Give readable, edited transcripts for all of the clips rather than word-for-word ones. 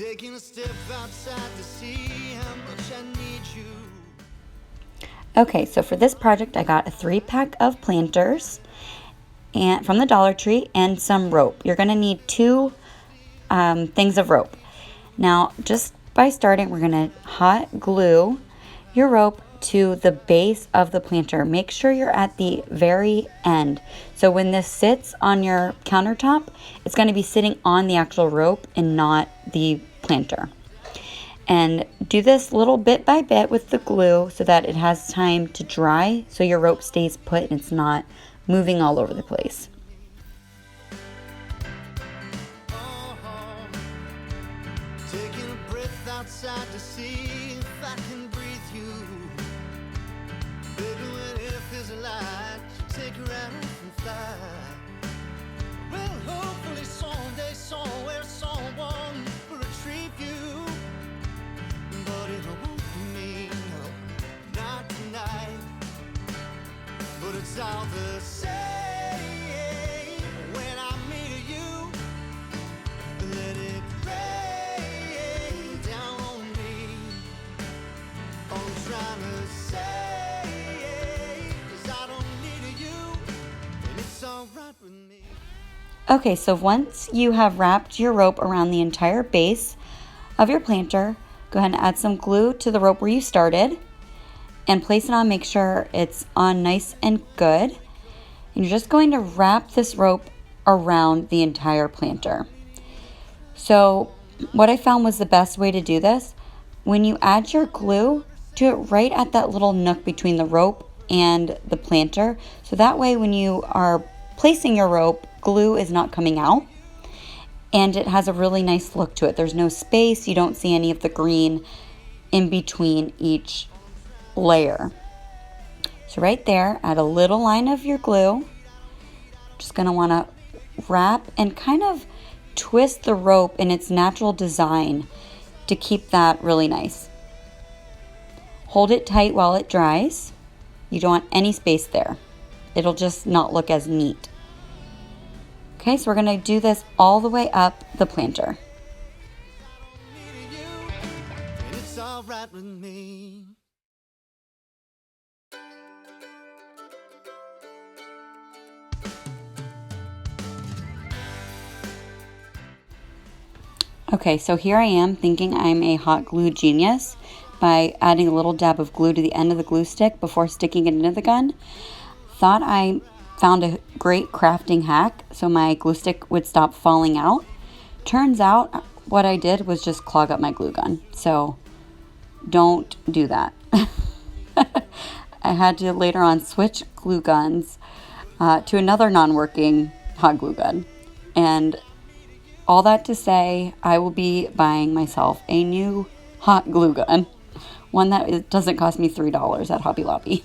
Taking a step outside to see how much I need you. Okay, so for this project I got a 3-pack of planters and from the Dollar Tree and some rope. You're going to need 2 things of rope. Now, just by starting, we're going to hot glue your rope to the base of the planter. Make sure you're at the very end. So when this sits on your countertop, it's going to be sitting on the actual rope and not the planter. And do this little bit by bit with the glue so that it has time to dry so your rope stays put and it's not moving all over the place. Taking a breath outside to see if I can breathe you. Baby, when it feels alive, take her out and fly. Well, hopefully someday, somewhere, someone will retrieve you. But it won't be me, no, not tonight. But it's all the same when I meet you. Let it rain down on me. All I'm trying to say is I don't need you, and it's alright with me. Okay, so once you have wrapped your rope around the entire base of your planter, go ahead and add some glue to the rope where you started and place it on. Make sure it's on nice and good. And you're just going to wrap this rope around the entire planter. So what I found was the best way to do this, when you add your glue, do it right at that little nook between the rope and the planter. So that way when you are placing your rope, glue is not coming out. And it has a really nice look to it. There's no space. You don't see any of the green in between each layer. So right there, add a little line of your glue. Just going to want to wrap and kind of twist the rope in its natural design to keep that really nice. Hold it tight while it dries. You don't want any space there. It'll just not look as neat. Okay, so we're going to do this all the way up the planter. It's all right with me. Okay, so here I am thinking I'm a hot glue genius by adding a little dab of glue to the end of the glue stick before sticking it into the gun. Thought I found a great crafting hack so my glue stick would stop falling out. Turns out what I did was just clog up my glue gun. So don't do that. I had to later on switch glue guns to another non-working hot glue gun. And all that to say, I will be buying myself a new hot glue gun. One that doesn't cost me $3 at Hobby Lobby.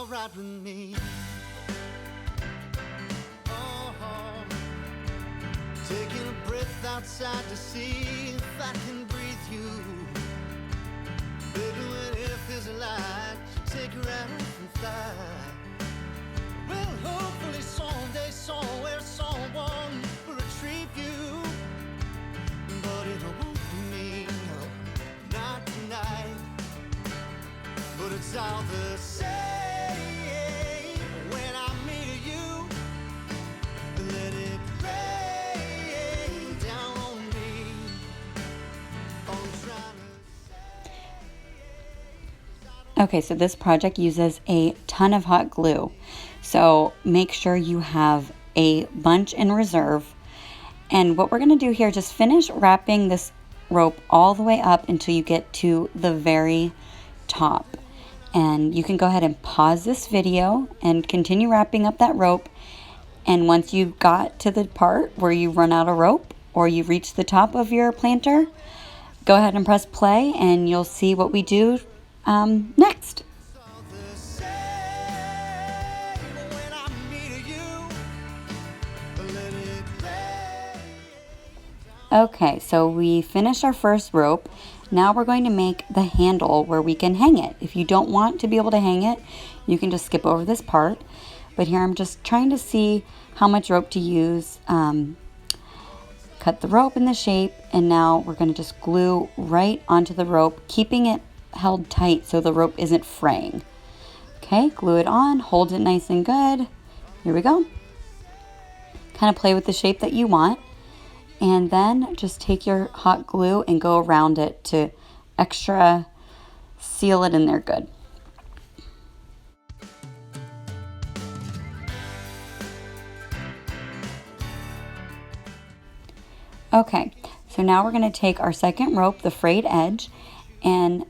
Right with me. Taking a breath outside to see if I can breathe you. Baby, when it feels alive, take her out and fly. Well, hopefully someday, somewhere, someone will retrieve you. But it won't be me, no, not tonight. But it's all the same. Okay, so this project uses a ton of hot glue. So make sure you have a bunch in reserve. And what we're going to do here, just finish wrapping this rope all the way up until you get to the very top. And you can go ahead and pause this video and continue wrapping up that rope. And once you've got to the part where you run out of rope or you reach the top of your planter, go ahead and press play and you'll see what we do next. Okay, so we finished our first rope. Now we're going to make the handle where we can hang it. If you don't want to be able to hang it, you can just skip over this part. But here I'm just trying to see how much rope to use. Cut the rope in the shape, and now we're going to just glue right onto the rope, keeping it held tight so the rope isn't fraying. Okay, glue it on, hold it nice and good. Here we go. Kind of play with the shape that you want, and then just take your hot glue and go around it to extra seal it in there good. Okay, so now we're going to take our second rope, the frayed edge, and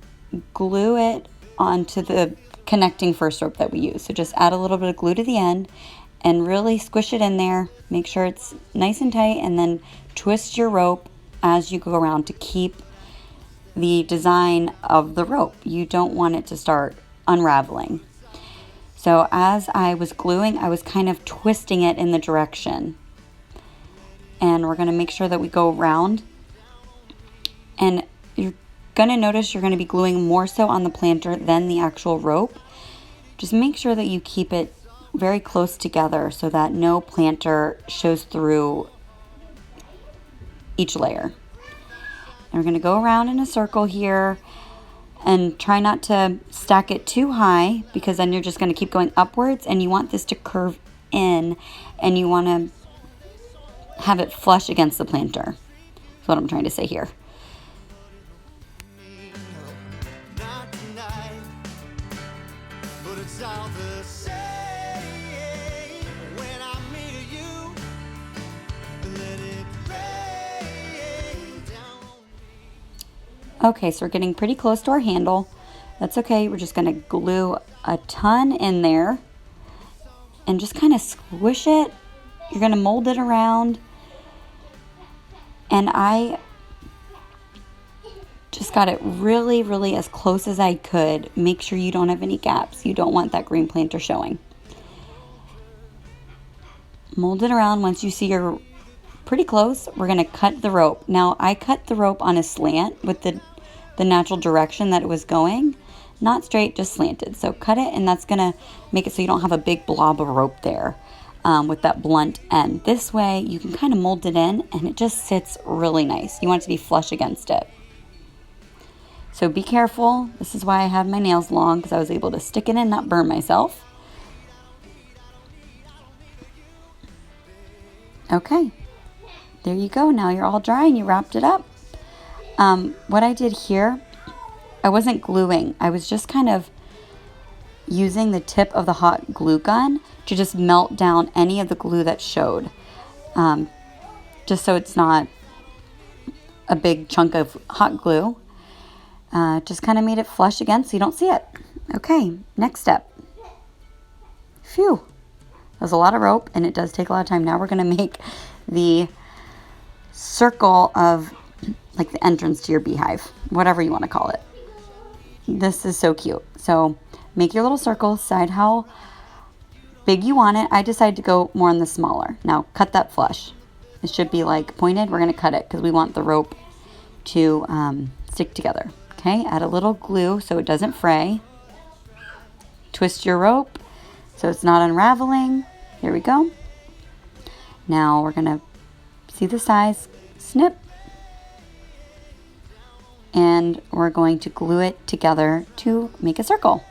glue it onto the connecting first rope that we use. So just add a little bit of glue to the end and really squish it in there. Make sure it's nice and tight, and then twist your rope as you go around to keep the design of the rope. You don't want it to start unraveling. So as I was gluing, I was kind of twisting it in the direction. And we're going to make sure that we go around. And you're going to notice you're going to be gluing more so on the planter than the actual rope. Just make sure that you keep it very close together so that no planter shows through each layer. And we're going to go around in a circle here and try not to stack it too high, because then you're just going to keep going upwards, and you want this to curve in, and you want to have it flush against the planter. That's what I'm trying to say here. Not tonight, but it's all the same. When I meet you, let it rain down on me. Okay, so we're getting pretty close to our handle. That's okay. We're just going to glue a ton in there and just kind of squish it. You're going to mold it around. And I just got it really, really as close as I could. Make sure you don't have any gaps. You don't want that green planter showing. Mold it around. Once you see you're pretty close, we're going to cut the rope. Now, I cut the rope on a slant with the natural direction that it was going. Not straight, just slanted. So cut it, and that's going to make it so you don't have a big blob of rope there. With that blunt end. This way you can kind of mold it in, and it just sits really nice. You want it to be flush against it. So be careful. This is why I have my nails long, because I was able to stick it in, not burn myself. Okay, there you go. Now you're all dry and you wrapped it up. What I did here, I wasn't gluing. I was just kind of using the tip of the hot glue gun to just melt down any of the glue that showed, just so it's not a big chunk of hot glue. Just kind of made it flush again so you don't see it. Okay, next step. Phew, there's a lot of rope, and it does take a lot of time. Now we're going to make the circle of like the entrance to your beehive, whatever you want to call it. This is so cute. So make your little circle, decide how big you want it. I decided to go more on the smaller. Now cut that flush. It should be like pointed. We're going to cut it because we want the rope to stick together. Okay, add a little glue so it doesn't fray. Twist your rope so it's not unraveling. Here we go. Now we're going to see the size, snip, and we're going to glue it together to make a circle.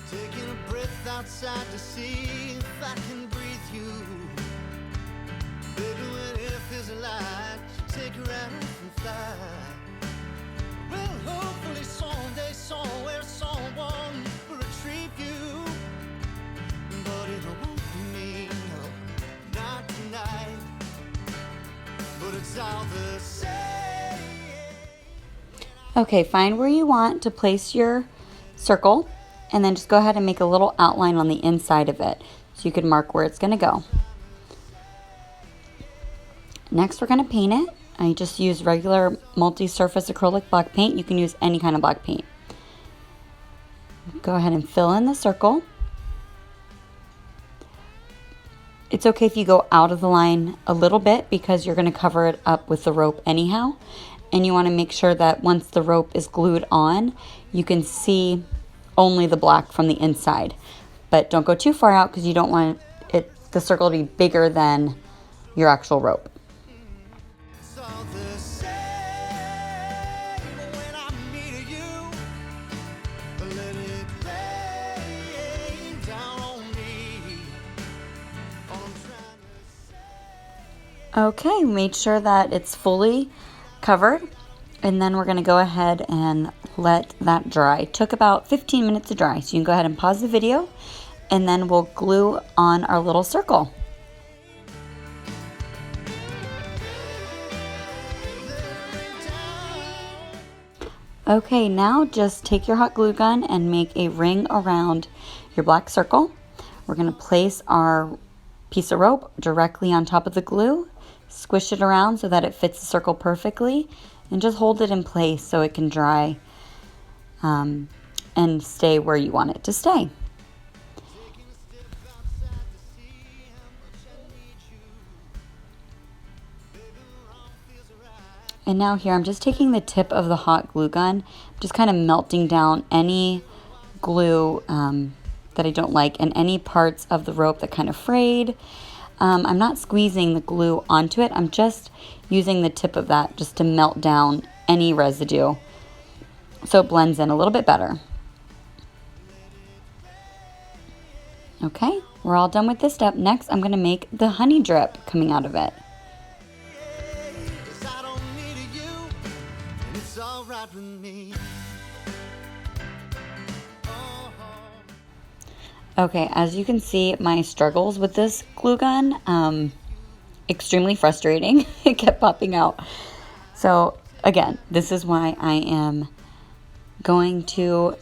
Taking a breath outside to see if I can breathe you. Baby, when if is alive, take her out and fly. Well, hopefully someday, somewhere, someone will retrieve you. But it won't be me, no, not tonight. But it's all the same. Okay, find where you want to place your circle, and then just go ahead and make a little outline on the inside of it so you can mark where it's going to go. Next, we're going to paint it. I just use regular multi-surface acrylic black paint. You can use any kind of black paint. Go ahead and fill in the circle. It's okay if you go out of the line a little bit because you're going to cover it up with the rope anyhow. and you want to make sure that once the rope is glued on, you can see only the black from the inside. But don't go too far out because you don't want the circle to be bigger than your actual rope. It's all the same when I meet you. Let it rain down on me. All I'm trying to say. Okay, made sure that it's fully covered, and then we're going to go ahead and let that dry. It took about 15 minutes to dry, so you can go ahead and pause the video, and then we'll glue on our little circle. Okay, now just take your hot glue gun and make a ring around your black circle. We're going to place our piece of rope directly on top of the glue, squish it around so that it fits the circle perfectly, and just hold it in place so it can dry and stay where you want it to stay. And now here, I'm just taking the tip of the hot glue gun, just kind of melting down any glue that I don't like and any parts of the rope that kind of frayed. I'm not squeezing the glue onto it. I'm just using the tip of that just to melt down any residue so it blends in a little bit better. Okay, we're all done with this step. Next, I'm going to make the honey drip coming out of it. With me. Okay, as you can see, my struggles with this glue gun, extremely frustrating. It kept popping out. So again, this is why I am going to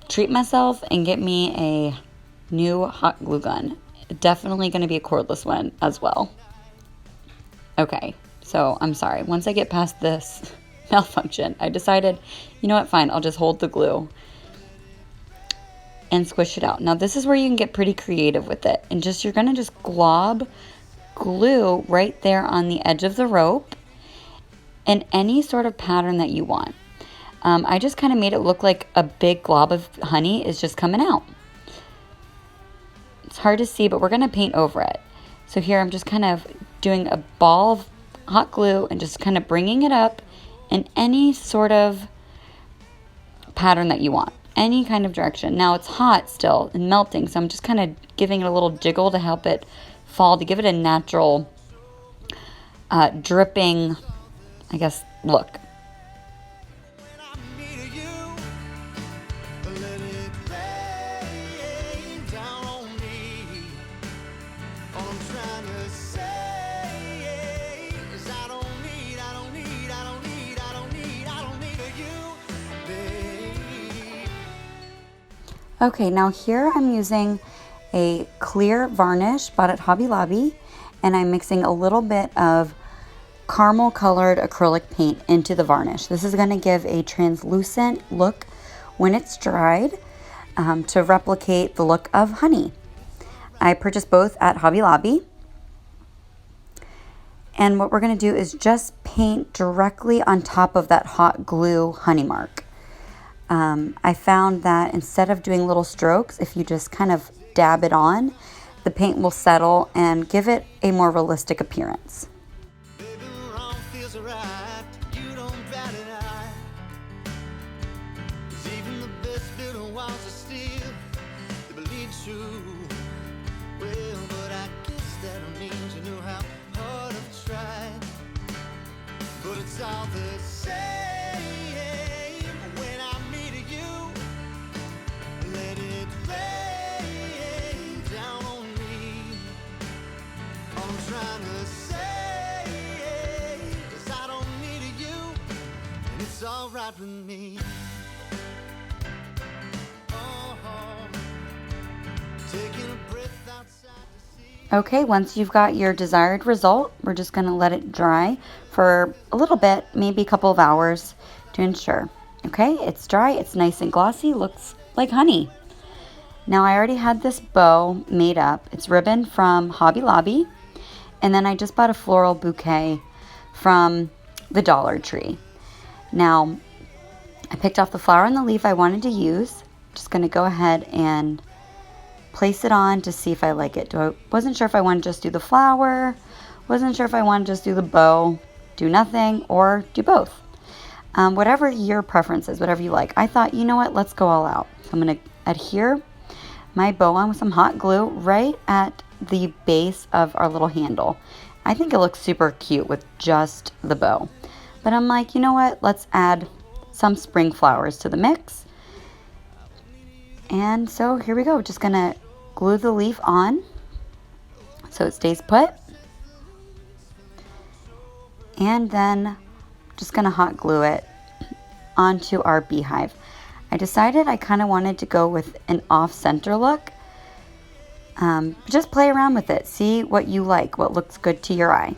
treat myself and get me a new hot glue gun. Definitely going to be a cordless one as well. Okay, so I'm sorry. Once I get past this malfunction, I decided, you know what, fine, I'll just hold the glue and squish it out. Now this is where you can get pretty creative with it, and you're gonna just glob glue right there on the edge of the rope in any sort of pattern that you want. I just kind of made it look like a big glob of honey is just coming out. It's hard to see, but we're gonna paint over it. So here I'm just kind of doing a ball of hot glue and just kind of bringing it up in any sort of pattern that you want, any kind of direction. Now it's hot still and melting, so I'm just kind of giving it a little jiggle to help it fall, to give it a natural dripping, I guess, look. Okay, now here I'm using a clear varnish bought at Hobby Lobby, and I'm mixing a little bit of caramel colored acrylic paint into the varnish. This is going to give a translucent look when it's dried to replicate the look of honey. I purchased both at Hobby Lobby. And what we're going to do is just paint directly on top of that hot glue honey mark. I found that instead of doing little strokes, if you just kind of dab it on, the paint will settle and give it a more realistic appearance. All the same when I meet you. Let it rain down on me. All I'm trying to say is I don't need you, and it's alright with me. Taking a breath outside to see. Okay, once you've got your desired result, we're just going to let it dry for a little bit, maybe a couple of hours to ensure. Okay, it's dry, it's nice and glossy, looks like honey. Now I already had this bow made up. It's ribbon from Hobby Lobby, and then I just bought a floral bouquet from the Dollar Tree. Now, I picked off the flower and the leaf I wanted to use. Just going to go ahead and place it on to see if I like it. Wasn't sure if I wanted to just do the flower, wasn't sure if I wanted to just do the bow, do nothing, or do both. Whatever your preference is, whatever you like. I thought, you know what, let's go all out. So I'm going to adhere my bow on with some hot glue right at the base of our little handle. I think it looks super cute with just the bow. But I'm like, you know what, let's add some spring flowers to the mix. And so here we go. Just going to glue the leaf on so it stays put. And then just going to hot glue it onto our beehive. I decided I kind of wanted to go with an off-center look. Just play around with it. See what you like, what looks good to your eye.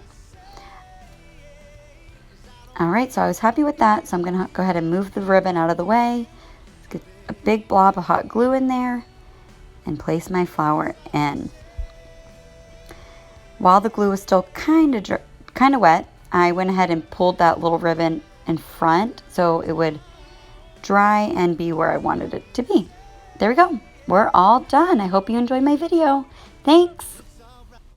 Alright, so I was happy with that. So I'm going to go ahead and move the ribbon out of the way. Let's get a big blob of hot glue in there and place my flower in. While the glue was still kind of wet, I went ahead and pulled that little ribbon in front so it would dry and be where I wanted it to be. There we go. We're all done. I hope you enjoyed my video. Thanks.